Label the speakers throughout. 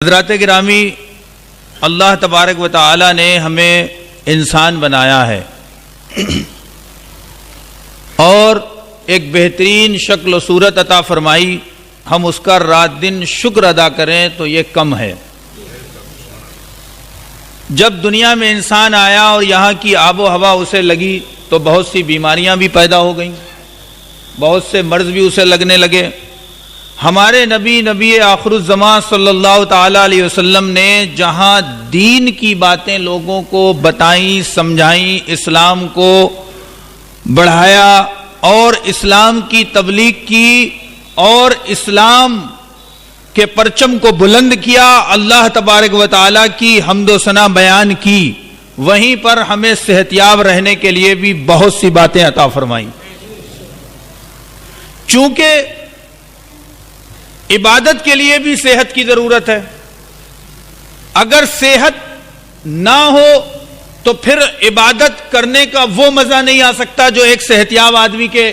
Speaker 1: حضرات گرامی، اللہ تبارک و تعالی نے ہمیں انسان بنایا ہے اور ایک بہترین شکل و صورت عطا فرمائی. ہم اس کا رات دن شکر ادا کریں تو یہ کم ہے. جب دنیا میں انسان آیا اور یہاں کی آب و ہوا اسے لگی تو بہت سی بیماریاں بھی پیدا ہو گئیں، بہت سے مرض بھی اسے لگنے لگے. ہمارے نبی آخر الزمان صلی اللہ تعالی علیہ وسلم نے جہاں دین کی باتیں لوگوں کو بتائیں، سمجھائیں، اسلام کو بڑھایا اور اسلام کی تبلیغ کی اور اسلام کے پرچم کو بلند کیا، اللہ تبارک و تعالی کی حمد و ثنا بیان کی، وہیں پر ہمیں صحتیاب رہنے کے لیے بھی بہت سی باتیں عطا فرمائیں. چونکہ عبادت کے لیے بھی صحت کی ضرورت ہے. اگر صحت نہ ہو تو پھر عبادت کرنے کا وہ مزہ نہیں آ سکتا جو ایک صحتیاب آدمی کے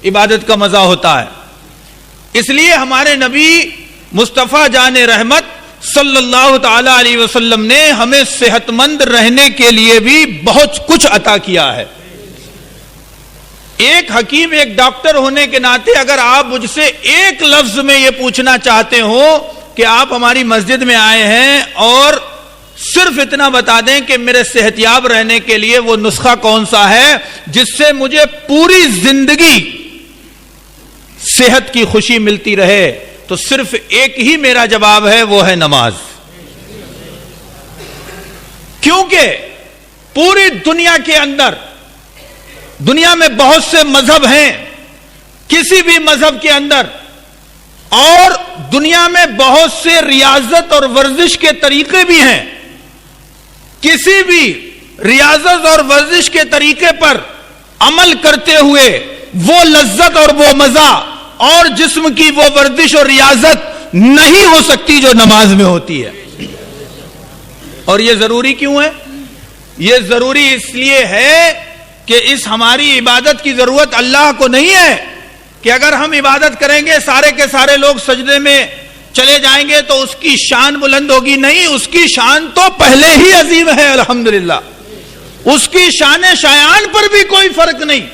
Speaker 1: عبادت کا مزہ ہوتا ہے. اس لیے ہمارے نبی مصطفیٰ جان رحمت صلی اللہ تعالی علیہ وسلم نے ہمیں صحت مند رہنے کے لیے بھی بہت کچھ عطا کیا ہے. ایک حکیم، ایک ڈاکٹر ہونے کے ناطے اگر آپ مجھ سے ایک لفظ میں یہ پوچھنا چاہتے ہو کہ آپ ہماری مسجد میں آئے ہیں اور صرف اتنا بتا دیں کہ میرے صحتیاب رہنے کے لیے وہ نسخہ کون سا ہے جس سے مجھے پوری زندگی صحت کی خوشی ملتی رہے، تو صرف ایک ہی میرا جواب ہے، وہ ہے نماز. کیونکہ پوری دنیا کے اندر، دنیا میں بہت سے مذہب ہیں، کسی بھی مذہب کے اندر، اور دنیا میں بہت سے ریاضت اور ورزش کے طریقے بھی ہیں. کسی بھی ریاضت اور ورزش کے طریقے پر عمل کرتے ہوئے وہ لذت اور وہ مزہ اور جسم کی وہ ورزش اور ریاضت نہیں ہو سکتی جو نماز میں ہوتی ہے. اور یہ ضروری کیوں ہے؟ یہ ضروری اس لیے ہے کہ اس ہماری عبادت کی ضرورت اللہ کو نہیں ہے کہ اگر ہم عبادت کریں گے سارے کے سارے لوگ سجدے میں چلے جائیں گے تو اس کی شان بلند ہوگی. نہیں، اس کی شان تو پہلے ہی عظیم ہے الحمدللہ. اس کی شان شایان پر بھی کوئی فرق نہیں.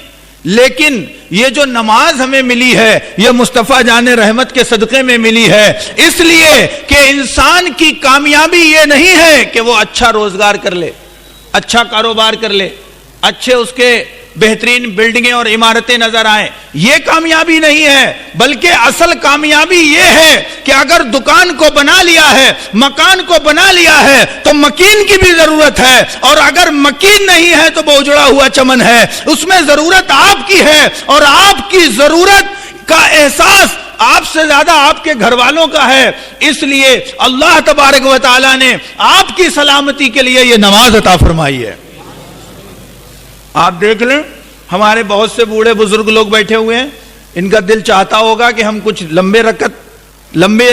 Speaker 1: لیکن یہ جو نماز ہمیں ملی ہے یہ مصطفیٰ جان رحمت کے صدقے میں ملی ہے، اس لیے کہ انسان کی کامیابی یہ نہیں ہے کہ وہ اچھا روزگار کر لے، اچھا کاروبار کر لے، اچھے اس کے بہترین بلڈنگیں اور عمارتیں نظر آئیں. یہ کامیابی نہیں ہے، بلکہ اصل کامیابی یہ ہے کہ اگر دکان کو بنا لیا ہے، مکان کو بنا لیا ہے تو مکین کی بھی ضرورت ہے، اور اگر مکین نہیں ہے تو وہ اجڑا ہوا چمن ہے. اس میں ضرورت آپ کی ہے، اور آپ کی ضرورت کا احساس آپ سے زیادہ آپ کے گھر والوں کا ہے. اس لیے اللہ تبارک و تعالی نے آپ کی سلامتی کے لیے یہ نماز عطا فرمائی ہے. آپ دیکھ لیں، ہمارے بہت سے بوڑھے بزرگ لوگ بیٹھے ہوئے ہیں، ان کا دل چاہتا ہوگا کہ ہم کچھ لمبے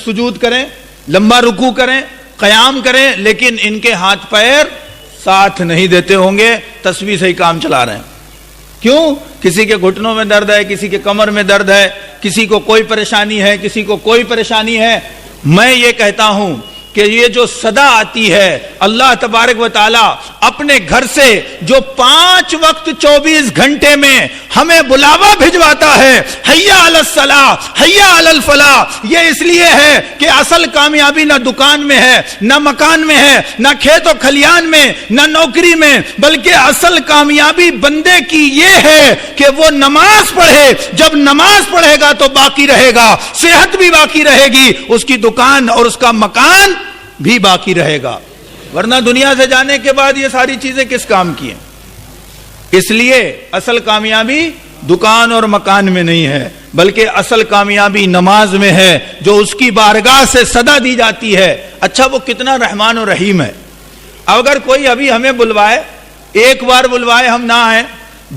Speaker 1: سجود کریں، لمبا رکوع کریں، قیام کریں، لیکن ان کے ہاتھ پیر ساتھ نہیں دیتے ہوں گے، تسبیح سے ہی کام چلا رہے ہیں. کیوں؟ کسی کے گھٹنوں میں درد ہے، کسی کے کمر میں درد ہے، کسی کو کوئی پریشانی ہے، کسی کو کوئی پریشانی ہے. میں یہ کہتا ہوں کہ یہ جو صدا آتی ہے، اللہ تبارک و تعالی اپنے گھر سے جو 5 وقت 24 گھنٹے میں ہمیں بلاوا بھجواتا ہے، حیا علی الصلاۃ، حیا علی الفلاح، یہ اس لیے ہے کہ اصل کامیابی نہ دکان میں ہے، نہ مکان میں ہے، نہ کھیت و کھلیان میں، نہ نوکری میں، بلکہ اصل کامیابی بندے کی یہ ہے کہ وہ نماز پڑھے. جب نماز پڑھے گا تو باقی رہے گا، صحت بھی باقی رہے گی، اس کی دکان اور اس کا مکان بھی باقی رہے گا. ورنہ دنیا سے جانے کے بعد یہ ساری چیزیں کس کام کی ہیں؟ اس لیے اصل کامیابی دکان اور مکان میں نہیں ہے، بلکہ اصل کامیابی نماز میں ہے، جو اس کی بارگاہ سے صدا دی جاتی ہے. اچھا، وہ کتنا رحمان و رحیم ہے. اگر کوئی ابھی ہمیں بلوائے، 1 بار بلوائے ہم نہ آئے،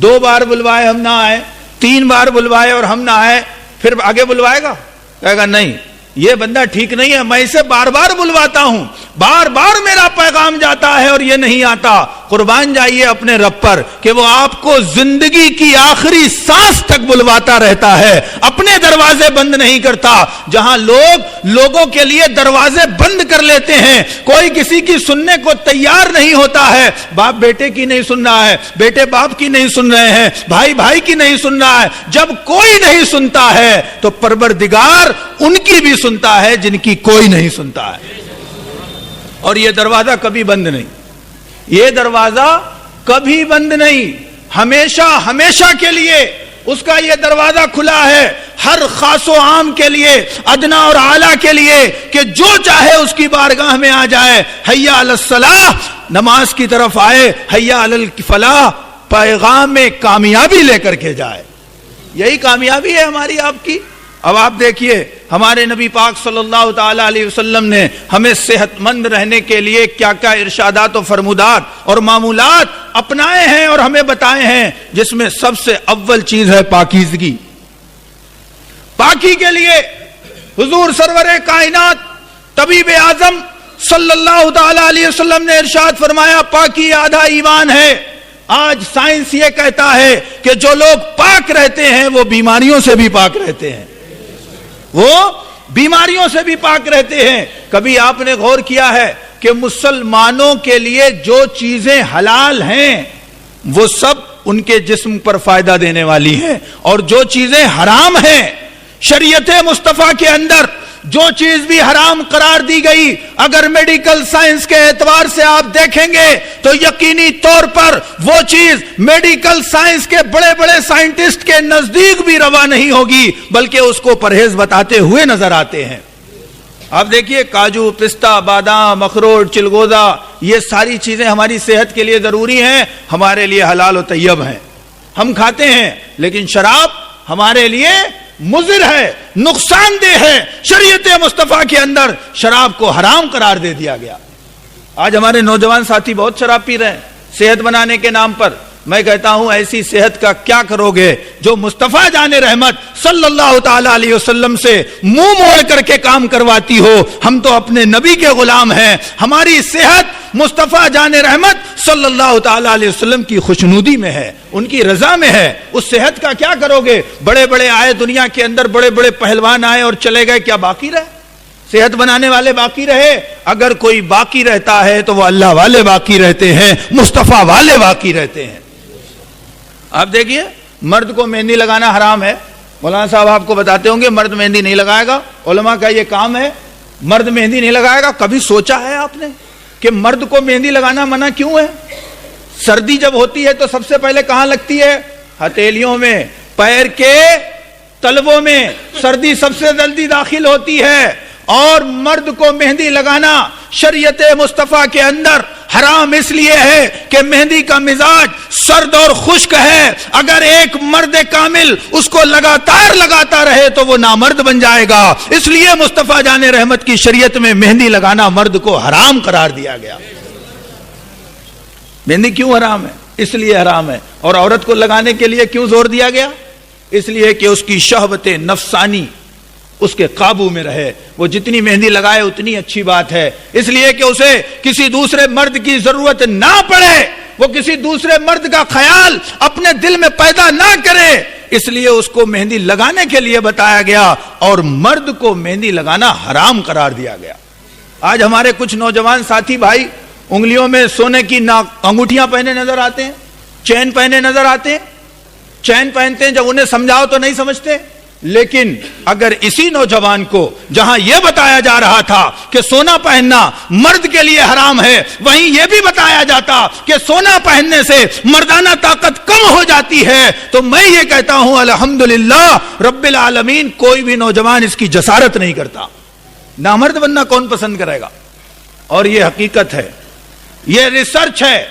Speaker 1: 2 بار بلوائے ہم نہ آئے، 3 بار بلوائے اور ہم نہ آئے، پھر آگے بلوائے گا؟ کہے گا نہیں، یہ بندہ ٹھیک نہیں ہے، میں اسے بار بار بلواتا ہوں، بار بار میرا پیغام جاتا ہے اور یہ نہیں آتا. قربان جائیے اپنے رب پر کہ وہ آپ کو زندگی کی آخری سانس تک بلواتا رہتا ہے, اپنے دروازے بند نہیں کرتا. جہاں لوگوں کے لیے دروازے بند کر لیتے ہیں, کوئی کسی کی سننے کو تیار نہیں ہوتا ہے. باپ بیٹے کی نہیں سن رہا ہے, بیٹے باپ کی نہیں سن رہے ہیں, بھائی بھائی کی نہیں سن رہا ہے. جب کوئی نہیں سنتا ہے تو پروردگار ان کی بھی سنتا ہے جن کی کوئی نہیں سنتا ہے. اور یہ دروازہ کبھی بند نہیں, یہ دروازہ کبھی بند نہیں, ہمیشہ ہمیشہ کے لیے اس کا یہ دروازہ کھلا ہے, ہر خاص و عام کے لیے, ادنا اور اعلیٰ کے لیے, کہ جو چاہے اس کی بارگاہ میں آ جائے. حیا علی الصلاح, نماز کی طرف آئے, حیا علی الفلاح, پیغام میں کامیابی لے کر کے جائے. یہی کامیابی ہے ہماری آپ کی. اب آپ دیکھیے ہمارے نبی پاک صلی اللہ تعالی علیہ وسلم نے ہمیں صحت مند رہنے کے لیے کیا کیا ارشادات و فرمودات اور معمولات اپنائے ہیں اور ہمیں بتائے ہیں, جس میں سب سے اول چیز ہے پاکیزگی. پاکی کے لیے حضور سرور کائنات طبیب اعظم صلی اللہ تعالی علیہ وسلم نے ارشاد فرمایا, پاکی آدھا ایمان ہے. آج سائنس یہ کہتا ہے کہ جو لوگ پاک رہتے ہیں وہ بیماریوں سے بھی پاک رہتے ہیں, وہ بیماریوں سے بھی پاک رہتے ہیں. کبھی آپ نے غور کیا ہے کہ مسلمانوں کے لیے جو چیزیں حلال ہیں وہ سب ان کے جسم پر فائدہ دینے والی ہیں, اور جو چیزیں حرام ہیں شریعت مصطفیٰ کے اندر جو چیز بھی حرام قرار دی گئی, اگر میڈیکل سائنس کے اعتبار سے آپ دیکھیں گے تو یقینی طور پر وہ چیز میڈیکل سائنس کے بڑے بڑے سائنٹسٹ کے نزدیک بھی روا نہیں ہوگی, بلکہ اس کو پرہیز بتاتے ہوئے نظر آتے ہیں. آپ دیکھیے کاجو, پستہ, بادام, اخروٹ, چلگوزہ, یہ ساری چیزیں ہماری صحت کے لیے ضروری ہیں, ہمارے لیے حلال و طیب ہیں, ہم کھاتے ہیں. لیکن شراب ہمارے لیے مضر ہے, نقصان دہ ہے. شریعت مصطفیٰ کے اندر شراب کو حرام قرار دے دیا گیا. آج ہمارے نوجوان ساتھی بہت شراب پی رہے ہیں صحت بنانے کے نام پر. میں کہتا ہوں ایسی صحت کا کیا کرو گے جو مصطفیٰ جان رحمت صلی اللہ تعالی علیہ وسلم سے منہ موڑ کر کے کام کرواتی ہو. ہم تو اپنے نبی کے غلام ہیں, ہماری صحت مصطفیٰ جان رحمت صلی اللہ تعالی علیہ وسلم کی خوشنودی میں ہے, ان کی رضا میں ہے. اس صحت کا کیا کرو گے؟ بڑے بڑے آئے دنیا کے اندر, بڑے بڑے پہلوان آئے اور چلے گئے, کیا باقی رہے؟ صحت بنانے والے باقی رہے؟ اگر کوئی باقی رہتا ہے تو وہ اللہ والے باقی رہتے ہیں, مصطفیٰ والے باقی رہتے ہیں. آپ دیکھیے مرد کو مہندی لگانا حرام ہے. مولانا صاحب آپ کو بتاتے ہوں گے مرد مہندی نہیں لگائے گا, علماء کا یہ کام ہے, مرد مہندی نہیں لگائے گا. کبھی سوچا ہے آپ نے کہ مرد کو مہندی لگانا منع کیوں ہے؟ سردی جب ہوتی ہے تو سب سے پہلے کہاں لگتی ہے؟ ہتھیلیوں میں, پیر کے تلووں میں سردی سب سے جلدی داخل ہوتی ہے. اور مرد کو مہندی لگانا شریعت مصطفیٰ کے اندر حرام اس لیے ہے کہ مہندی کا مزاج سرد اور خشک ہے. اگر ایک مرد کامل اس کو لگاتار لگاتا رہے تو وہ نامرد بن جائے گا. اس لیے مصطفیٰ جان رحمت کی شریعت میں مہندی لگانا مرد کو حرام قرار دیا گیا. مہندی کیوں حرام ہے؟ اس لیے حرام ہے. اور عورت کو لگانے کے لیے کیوں زور دیا گیا؟ اس لیے کہ اس کی شہوت نفسانی اس کے قابو میں رہے. وہ جتنی مہندی لگائے اتنی اچھی بات ہے, اس لیے کہ اسے کسی دوسرے مرد کی ضرورت نہ پڑے, وہ کسی دوسرے مرد کا خیال اپنے دل میں پیدا نہ کرے. اس لیے اس کو مہندی لگانے کے لیے بتایا گیا اور مرد کو مہندی لگانا حرام قرار دیا گیا. آج ہمارے کچھ نوجوان ساتھی بھائی انگلیوں میں سونے کی انگوٹھیاں پہنے نظر آتے ہیں, چین پہنے نظر آتے ہیں, چین پہنتے ہیں, جب انہیں سمجھاؤ تو نہیں سمجھتے. لیکن اگر اسی نوجوان کو جہاں یہ بتایا جا رہا تھا کہ سونا پہننا مرد کے لیے حرام ہے, وہیں یہ بھی بتایا جاتا کہ سونا پہننے سے مردانہ طاقت کم ہو جاتی ہے, تو میں یہ کہتا ہوں الحمدللہ رب العالمین کوئی بھی نوجوان اس کی جسارت نہیں کرتا. نامرد بننا کون پسند کرے گا؟ اور یہ حقیقت ہے, یہ ریسرچ ہے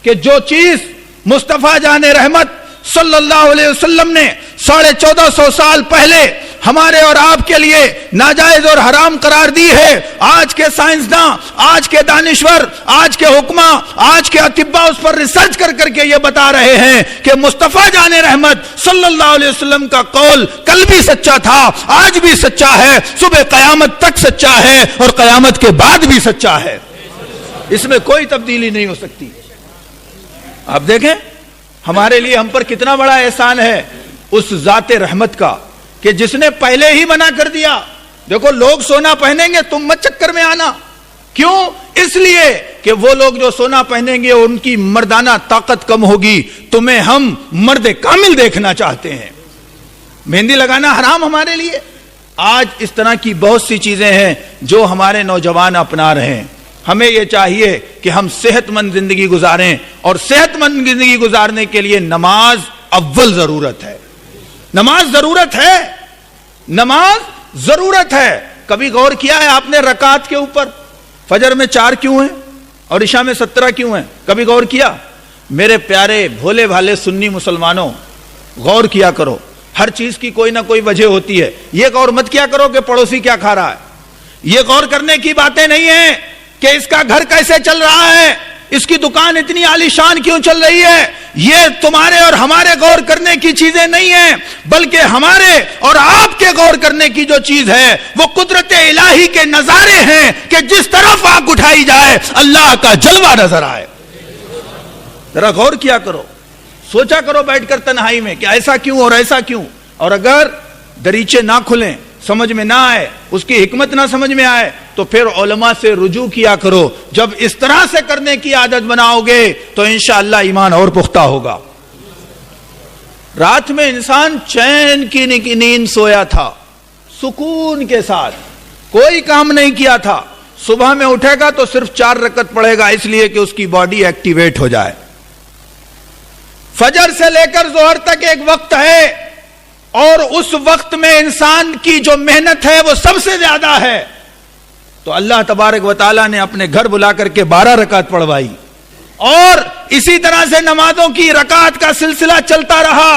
Speaker 1: کہ جو چیز مصطفیٰ جان رحمت صلی اللہ علیہ وسلم نے 1450 سال پہلے ہمارے اور آپ کے لیے ناجائز اور حرام قرار دی ہے, آج کے سائنسداں, آج کے دانشور, آج کے حکما, آج کے اطباء اس پر ریسرچ کر کر کے یہ بتا رہے ہیں کہ مصطفیٰ جان رحمت صلی اللہ علیہ وسلم کا قول کل بھی سچا تھا, آج بھی سچا ہے, صبح قیامت تک سچا ہے اور قیامت کے بعد بھی سچا ہے. اس میں کوئی تبدیلی نہیں ہو سکتی. آپ دیکھیں ہمارے لیے ہم پر کتنا بڑا احسان ہے اس ذات رحمت کا کہ جس نے پہلے ہی منع کر دیا. دیکھو لوگ سونا پہنیں گے تم مت چکر میں آنا. کیوں؟ اس لیے کہ وہ لوگ جو سونا پہنیں گے ان کی مردانہ طاقت کم ہوگی. تمہیں ہم مرد کامل دیکھنا چاہتے ہیں. مہندی لگانا حرام ہمارے لیے. آج اس طرح کی بہت سی چیزیں ہیں جو ہمارے نوجوان اپنا رہے ہیں. ہمیں یہ چاہیے کہ ہم صحت مند زندگی گزاریں, اور صحت مند زندگی گزارنے کے لیے نماز اول ضرورت ہے. نماز ضرورت ہے, نماز ضرورت ہے. کبھی غور کیا ہے آپ نے رکعت کے اوپر؟ فجر میں 4 کیوں ہیں اور عشاء میں 17 کیوں ہیں؟ کبھی غور کیا؟ میرے پیارے بھولے بھالے سنی مسلمانوں, غور کیا کرو. ہر چیز کی کوئی نہ کوئی وجہ ہوتی ہے. یہ غور مت کیا کرو کہ پڑوسی کیا کھا رہا ہے. یہ غور کرنے کی باتیں نہیں ہیں کہ اس کا گھر کیسے چل رہا ہے, اس کی دکان اتنی عالیشان کیوں چل رہی ہے. یہ تمہارے اور ہمارے غور کرنے کی چیزیں نہیں ہیں, بلکہ ہمارے اور آپ کے غور کرنے کی جو چیز ہے وہ قدرت الہی کے نظارے ہیں کہ جس طرف آنکھ اٹھائی جائے اللہ کا جلوہ نظر آئے. ذرا غور کیا کرو, سوچا کرو بیٹھ کر تنہائی میں کہ ایسا کیوں اور ایسا کیوں. اور اگر دریچے نہ کھلیں, سمجھ میں نہ آئے, اس کی حکمت نہ سمجھ میں آئے, تو پھر علماء سے رجوع کیا کرو. جب اس طرح سے کرنے کی عادت بناؤ گے تو انشاءاللہ ایمان اور پختہ ہوگا. رات میں انسان چین کی نیند سویا تھا, سکون کے ساتھ, کوئی کام نہیں کیا تھا. صبح میں اٹھے گا تو صرف 4 رکعت پڑھے گا, اس لیے کہ اس کی باڈی ایکٹیویٹ ہو جائے. فجر سے لے کر ظہر تک ایک وقت ہے, اور اس وقت میں انسان کی جو محنت ہے وہ سب سے زیادہ ہے. تو اللہ تبارک و تعالیٰ نے اپنے گھر بلا کر کے 12 رکعت پڑھوائی, اور اسی طرح سے نمازوں کی رکعت کا سلسلہ چلتا رہا.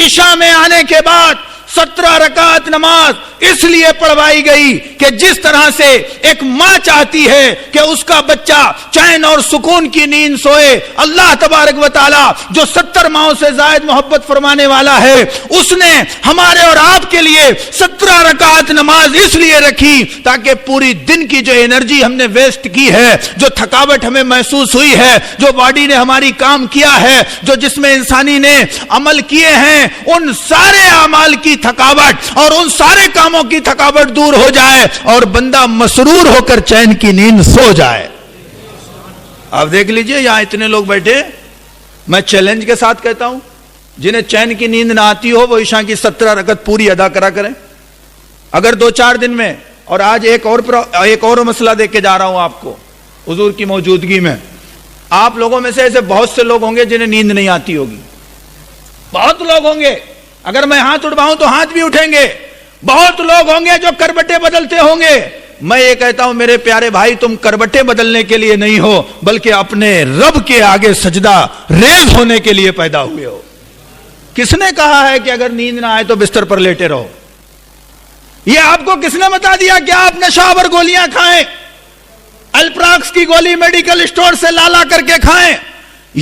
Speaker 1: عشاء میں آنے کے بعد 17 رکعت نماز اس لیے پڑھوائی گئی کہ جس طرح سے ایک ماں چاہتی ہے کہ اس کا بچہ چین اور سکون کی نیند سوئے, اللہ تبارک و تعالیٰ جو 70 ماہوں سے زائد محبت فرمانے والا ہے, اس نے ہمارے اور آپ کے لیے 17 رکعت نماز اس لیے رکھی تاکہ پوری دن کی جو انرجی ہم نے ویسٹ کی ہے, جو تھکاوٹ ہمیں محسوس ہوئی ہے, جو باڈی نے ہماری کام کیا ہے, جو جسم انسانی نے عمل کیے ہیں, ان سارے اعمال کی تھکاوٹ اور ان سارے کاموں کی تھکاوٹ دور ہو جائے اور بندہ مسرور ہو کر چین کی نیند سو جائے. آپ دیکھ لیجئے یہاں اتنے لوگ بیٹھے, میں چیلنج کے ساتھ کہتا ہوں جنہیں چین کی نیند نہ آتی ہو وہ عشاء کی 17 رکعت پوری ادا کرا کریں. اگر 2-4 دن میں, اور آج ایک اور مسئلہ دیکھ کے جا رہا ہوں آپ کو حضور کی موجودگی میں, آپ لوگوں میں سے ایسے بہت سے لوگ ہوں گے جنہیں نیند نہیں آتی ہوگی. بہت لوگ ہوں گے, اگر میں ہاتھ اٹھاؤں تو ہاتھ بھی اٹھیں گے. بہت لوگ ہوں گے جو کربٹیں بدلتے ہوں گے. میں یہ کہتا ہوں میرے پیارے بھائی, تم کربٹیں بدلنے کے لیے نہیں ہو بلکہ اپنے رب کے آگے سجدہ ریز ہونے کے لیے پیدا ہوئے ہو. کس نے کہا ہے کہ اگر نیند نہ آئے تو بستر پر لیٹے رہو؟ یہ آپ کو کس نے بتا دیا کہ آپ نشاور گولیاں کھائیں, الپراکس کی گولی میڈیکل اسٹور سے لا کر کے کھائیں؟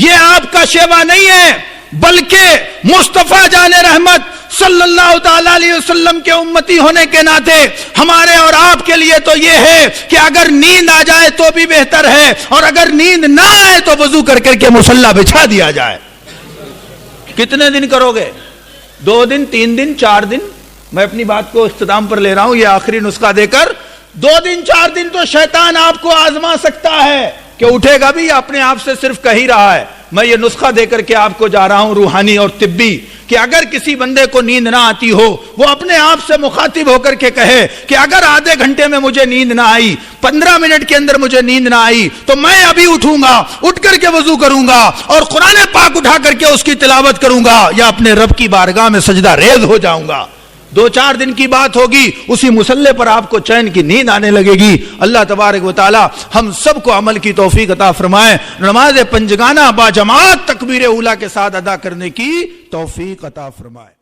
Speaker 1: یہ آپ کا شیوا نہیں ہے, بلکہ مصطفیٰ جان رحمت صلی اللہ تعالی علیہ وسلم کے امتی ہونے کے ناطے ہمارے اور آپ کے لیے تو یہ ہے کہ اگر نیند آ جائے تو بھی بہتر ہے, اور اگر نیند نہ آئے تو وضو کر کے مصلی بچھا دیا جائے. کتنے دن کرو گے؟ 2 دن, 3 دن, 4 دن؟ میں اپنی بات کو اختتام پر لے رہا ہوں, یہ آخری نسخہ دے کر. 2 دن 4 دن تو شیطان آپ کو آزما سکتا ہے کہ اٹھے گا بھی, اپنے آپ سے صرف کہہ ہی رہا ہے. میں یہ نسخہ دے کر کے آپ کو جا رہا ہوں روحانی اور طبی, کہ اگر کسی بندے کو نیند نہ آتی ہو وہ اپنے آپ سے مخاطب ہو کر کے کہے کہ اگر آدھے گھنٹے میں مجھے نیند نہ آئی, 15 منٹ کے اندر مجھے نیند نہ آئی, تو میں ابھی اٹھوں گا, اٹھ کر کے وضو کروں گا اور قرآن پاک اٹھا کر کے اس کی تلاوت کروں گا, یا اپنے رب کی بارگاہ میں سجدہ ریز ہو جاؤں گا. 2-4 دن کی بات ہوگی, اسی مصلی پر آپ کو چین کی نیند آنے لگے گی. اللہ تبارک و تعالی ہم سب کو عمل کی توفیق عطا فرمائے. نماز پنجگانہ با جماعت تکبیر اولیٰ کے ساتھ ادا کرنے کی توفیق عطا فرمائے.